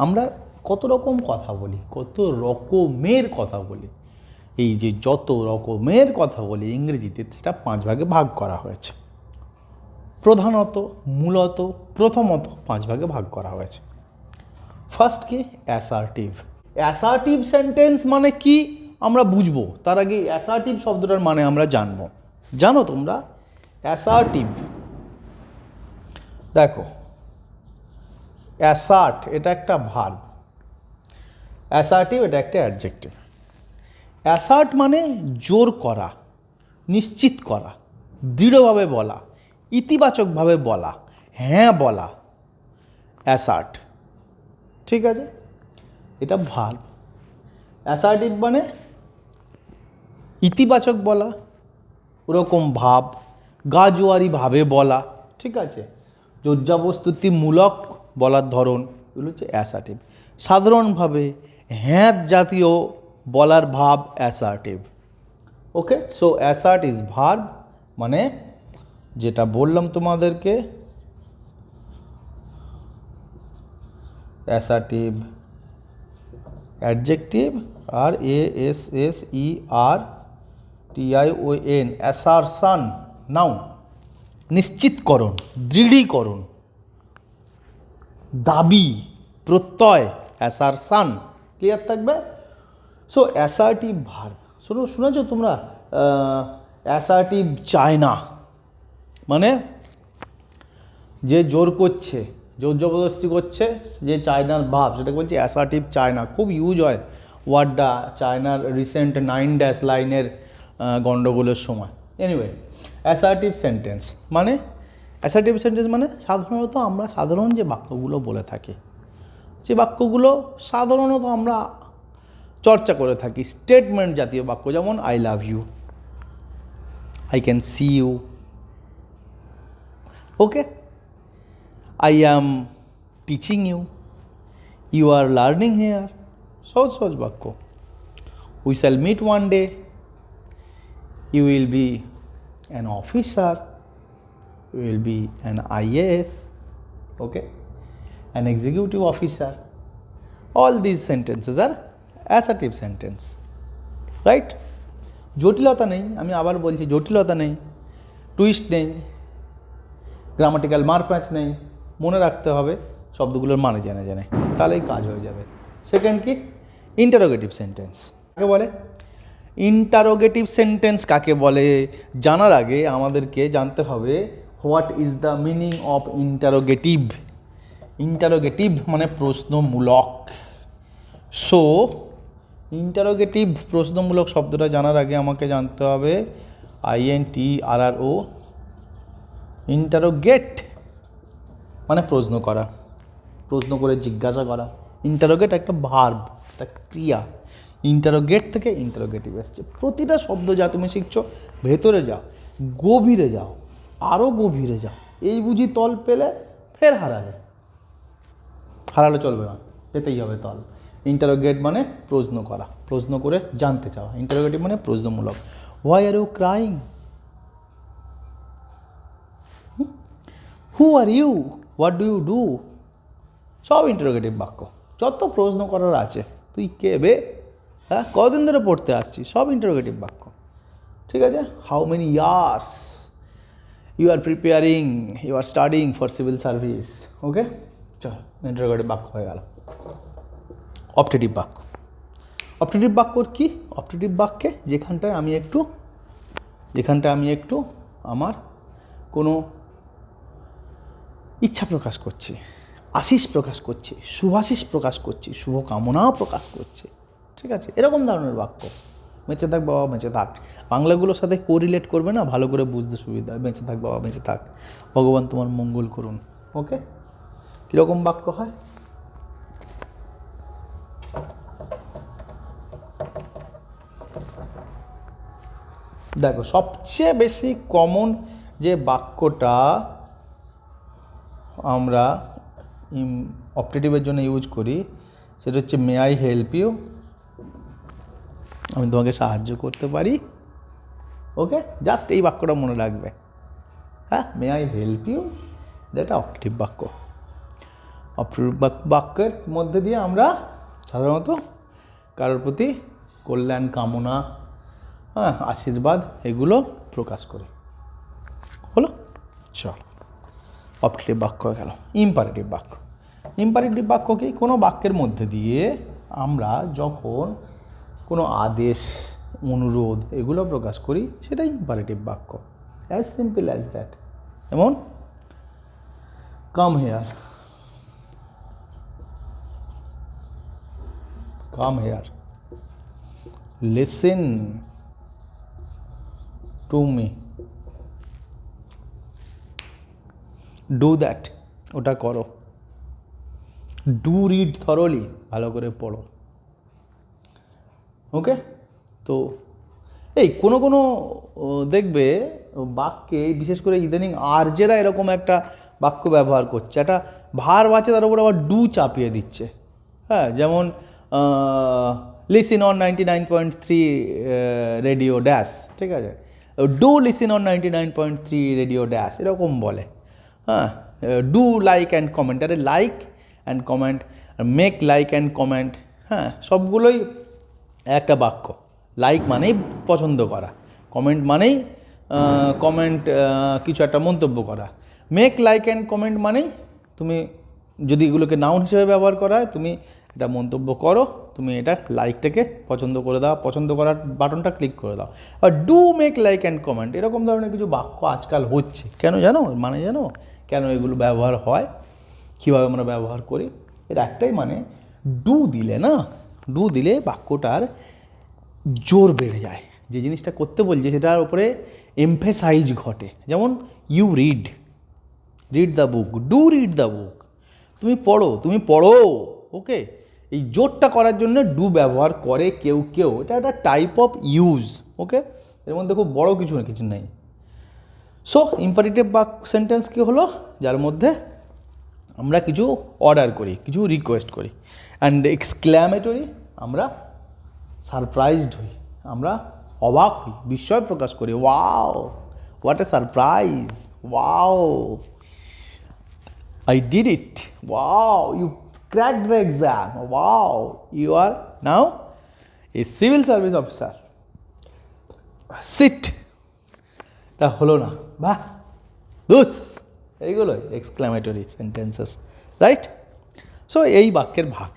আমরা কত রকম কথা বলি, কত রকমের কথা বলি। এই যে যত রকমের কথা বলি ইংরেজিতে, সেটা 5 ভাগে ভাগ করা হয়েছে। প্রধানত, মূলত, প্রথমত 5 ভাগে ভাগ করা হয়েছে। ফার্স্ট কি? অ্যাসার্টিভ। অ্যাসার্টিভ সেন্টেন্স মানে কি আমরা বুঝবো, তার আগে অ্যাসার্টিভ শব্দটার মানে আমরা জানবো। জানো তোমরা অ্যাসার্টিভ? দেখো, অ্যাসার্ট এটা একটা ভার্ব, অ্যাসার্টিভ এটা একটা অ্যাডজেক্টিভ। অ্যাসার্ট মানে জোর করা, নিশ্চিত করা, দৃঢ়ভাবে বলা, ইতিবাচকভাবে বলা, হ্যাঁ বলা, অ্যাসার্ট। ঠিক আছে, এটা ভার্ব। অ্যাসার্টিভ মানে ইতিবাচক বলা, ওরকম ভাব, গাজোয়ারি ভাবে বলা, ঠিক আছে, জোরজবস্তুতিমূলক বলার ধরন, এগুলো হচ্ছে অ্যাসার্টিভ। সাধারণভাবে হ্যাঁ জাতীয় বলার ভাব assertive. Okay, so assert is verb, মানে যেটা বললাম তোমাদেরকে, অ্যাসার্টিভ অ্যাডজেক্টিভ আর ASSERTION, অ্যাসারশন নাউন, নিশ্চিতকরণ, দৃঢ়ীকরণ, দাবি, প্রত্যয়, অ্যাসারশন। ক্লিয়ার থাকবে? So assertive verb. শুনেছো তোমরা অ্যাসার্টিভ চায় না, মানে যে জোর করছে, জোর জবরদস্তি করছে, যে চায়নার ভাব, সেটাকে বলছে অ্যাসার্টিভ চায়না। খুব ইউজ হয় ওয়ার্ডটা চায়নার রিসেন্ট 9 লাইনের গণ্ডগোলের সময়। এনিওয়ে, অ্যাসার্টিভ সেন্টেন্স মানে, অ্যাসার্টিভ সেন্টেন্স মানে সাধারণত আমরা সাধারণ যে বাক্যগুলো বলে থাকি, যে বাক্যগুলো সাধারণত আমরা চর্চা করে থাকি, স্টেটমেন্ট জাতীয় বাক্য, যেমন I love you, I can see you, okay, I am teaching you, you are learning here, সহজ সহজ বাক্য। We shall meet one day, you will be an officer, you will be an IAS, okay, an executive officer. All these sentences are assertive sentence, right? জটিলতা নেই, আমি আবার বলছি, জটিলতা নেই, টুইস্ট নেই, গ্রামাটিক্যাল মারপ্যাচ নেই। মনে রাখতে হবে শব্দগুলোর মানে জেনে জেনে, তাহলেই কাজ হয়ে যাবে। সেকেন্ড কি? ইন্টারোগেটিভ সেন্টেন্স কাকে বলে? ইন্টারোগেটিভ সেন্টেন্স কাকে বলে জানার আগে আমাদেরকে জানতে হবে what is the meaning of interrogative. Interrogative মানে প্রশ্নমূলক। সো ইন্টারোগেটিভ প্রশ্নমূলক শব্দটা জানার আগে আমাকে জানতে হবে INTRRO, ইন্টারোগেট মানে প্রশ্ন করা, প্রশ্ন করে জিজ্ঞাসা করা। ইন্টারোগেট একটা ভার্ব, একটা ক্রিয়া। ইন্টারোগেট থেকে ইন্টারোগেটিভ এসছে। প্রতিটা শব্দ যা তুমি শিখছো, ভেতরে যাও, গভীরে যাও, আরও গভীরে যাও। এই বুঝি তল পেলে ফের হারালে চলবে না, পেতেই হবে তল। ইন্টারোগেট মানে প্রশ্ন করা, প্রশ্ন করে জানতে চাওয়া। ইন্টারোগেটিভ মানে প্রশ্নমূলক। Why are you crying? Who are you? What do you do? সব ইন্টারোগেটিভ বাক্য। যত প্রশ্ন করার আছে, তুই কে বে, হ্যাঁ, কদিন ধরে পড়তে আসছিস, সব ইন্টারোগেটিভ বাক্য। ঠিক আছে? How many years you are preparing, you are studying for civil service. Okay, চল, ইন্টারোগেটিভ বাক্য হয়ে গেল। অপটেটিভ বাক্য। অপটেটিভ বাক্যর কি? অপটেটিভ বাক্যে যেখানটায় আমি একটু আমার কোনো ইচ্ছা প্রকাশ করছি, আশিস প্রকাশ করছি, শুভাশিস প্রকাশ করছি, শুভকামনা প্রকাশ করছি, ঠিক আছে, এরকম ধরনের বাক্য। বেঁচে থাক বাবা, বেঁচে থাক, বাংলাগুলোর সাথে কোরিলেট করবে না, ভালো করে বুঝতে সুবিধা। বেঁচে থাক বাবা, বেঁচে থাক, ভগবান তোমার মঙ্গল করুন। ওকে, কীরকম বাক্য হয়? দেখো, সবচেয়ে বেশি কমন যে বাক্যটা আমরা অপটেটিভের জন্য ইউজ করি, সেটা হচ্ছে মে আই হেল্প ইউ, আমি তোমাকে সাহায্য করতে পারি। ওকে, জাস্ট এই বাক্যটা মনে রাখবে। হ্যাঁ, মে আই হেল্প ইউ, এটা অপটেটিভ বাক্য। অপ্রয়োগ বাক্যের মধ্যে দিয়ে আমরা সাধারণত কারোর প্রতি কল্যাণ কামনা, হ্যাঁ, আশীর্বাদ এগুলো প্রকাশ করি। হলো? চল, অপ্রয়োগ বাক্য গেল। ইম্পারেটিভ বাক্য। ইম্পারেটিভ বাক্য কি? কোনো বাক্যের মধ্যে দিয়ে আমরা যখন কোনো আদেশ, অনুরোধ এগুলো প্রকাশ করি সেটাই ইম্পারেটিভ বাক্য। As simple as that. যেমন come here, come here, listen to me, do that, ওটা করো, ডু রিড থরলি, ভালো করে পড়ো। ওকে? তো এই কোনো কোনো দেখবে বাক্যে, বিশেষ করে ইদানিং আর্যেরা এরকম একটা বাক্য ব্যবহার করছে, একটা ভার আছে তার উপর আবার ডু চাপিয়ে দিচ্ছে। হ্যাঁ, যেমন লিসেন অন 99.3 রেডিও ড্যাশ, ঠিক আছে, do listen on 99.3 radio dash, এরকম বলে। হ্যাঁ, ডু লাইক অ্যান্ড কমেন্ট, আরে like and comment, make like and comment, হ্যাঁ, সবগুলোই একটা বাক্য। লাইক মানেই পছন্দ করা, কমেন্ট মানেই কিছু একটা মন্তব্য করা, মেক লাইক অ্যান্ড কমেন্ট মানেই তুমি যদি এগুলোকে নাউন হিসেবে ব্যবহার করা হয়, তুমি এটা মন্তব্য করো, তুমি এটা লাইকটাকে পছন্দ করে দাও, পছন্দ করার বাটনটা ক্লিক করে দাও। আর do make like and comment, এরকম ধরনের কিছু বাক্য আজকাল হচ্ছে। কেন জানো? মানে জানো কেন এগুলো ব্যবহার হয়, কীভাবে আমরা ব্যবহার করি? এর একটাই মানে, ডু দিলে না, ডু দিলে বাক্যটার জোর বেড়ে যায়, যে জিনিসটা করতে বলছে সেটার উপরে এমফেসাইজ ঘটে। যেমন you read, read the book, do read the book, তুমি পড়ো, তুমি পড়ো। ওকে, এই জোরটা করার জন্য ডু ব্যবহার করে কেউ কেউ, এটা একটা টাইপ অফ ইউজ। ওকে, এর মধ্যে খুব বড় কিছু নেই। সো ইম্পারেটিভ সেন্টেন্স কী হলো? যার মধ্যে আমরা কিছু অর্ডার করি, কিছু রিকোয়েস্ট করি। অ্যান্ড এক্সক্ল্যামেটরি, আমরা সারপ্রাইজড হই, আমরা অবাক হই, বিস্ময় প্রকাশ করি। Wow, what a surprise, wow, I did it, wow, you cracked the exam, wow, you are now a civil service officer, sit, তা হলো না, বাহ, দুস, এইগুলোই এক্সক্লামেটরি সেন্টেন্সেস, রাইট? সো এই বাক্যের ভাগ।